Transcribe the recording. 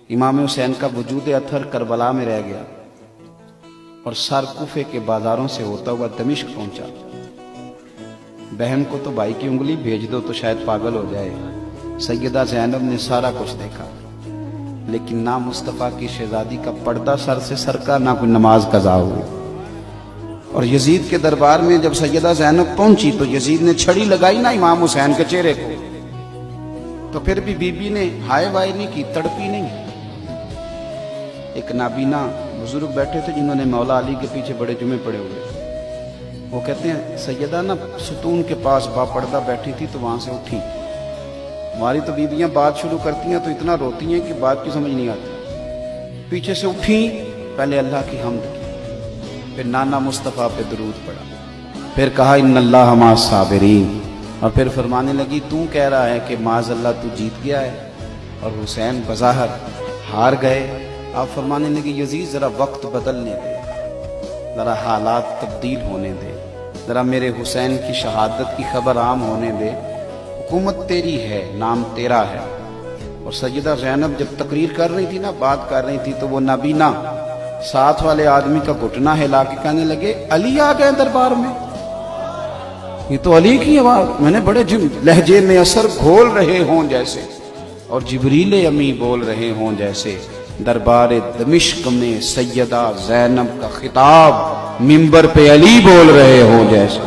امام حسین کا وجود اطہر کربلا میں رہ گیا اور سر کوفے کے بازاروں سے ہوتا ہوا دمشق پہنچا۔ بہن کو تو بھائی کی انگلی بھیج دو تو شاید پاگل ہو جائے۔ سیدہ زینب نے سارا کچھ دیکھا، لیکن نہ مصطفیٰ کی شہزادی کا پردہ سر سے سر کا، نہ کوئی نماز قضا ہوئی۔ اور یزید کے دربار میں جب سیدہ زینب پہنچی تو یزید نے چھڑی لگائی نا امام حسین کے چہرے کو، تو پھر بھی بی بی نے ہائے وائے نہیں کی، تڑپی نہیں۔ ایک نابینا بزرگ بیٹھے تھے جنہوں نے مولا علی کے پیچھے بڑے جمعے پڑے ہوئے، وہ کہتے ہیں سیدہ نا ستون کے پاس با پردہ بیٹھی تھی تو وہاں سے اٹھی۔ ہماری تو بیویاں بات شروع کرتی ہیں تو اتنا روتی ہیں کہ بات کی سمجھ نہیں آتی، پیچھے سے اٹھی، پہلے اللہ کی حمد کی، پھر نانا مصطفیٰ پہ درود پڑھا، پھر کہا ان اللہ مع الصابرین، اور پھر فرمانے لگی تو کہہ رہا ہے کہ معاذ اللہ تو جیت گیا ہے اور حسین بظاہر ہار گئے۔ آپ فرمانے لگی یزید ذرا وقت بدلنے دے، ذرا حالات تبدیل ہونے دے، ذرا میرے حسین کی شہادت کی خبر عام ہونے دے، حکومت تیری ہے، نام تیرا ہے۔ اور سیدہ زینب جب تقریر کر رہی تھی نا، بات کر رہی تھی، تو وہ نابینا ساتھ والے آدمی کا گھٹنا ہلا کے کہنے لگے علی آ گئے دربار میں، یہ تو علی کی آواز، میں نے بڑے لہجے میں اثر گھول رہے ہوں جیسے، اور جبریل امی بول رہے ہوں جیسے، دربار دمشق میں سیدہ زینب کا خطاب ممبر پہ علی بول رہے ہوں جیسے۔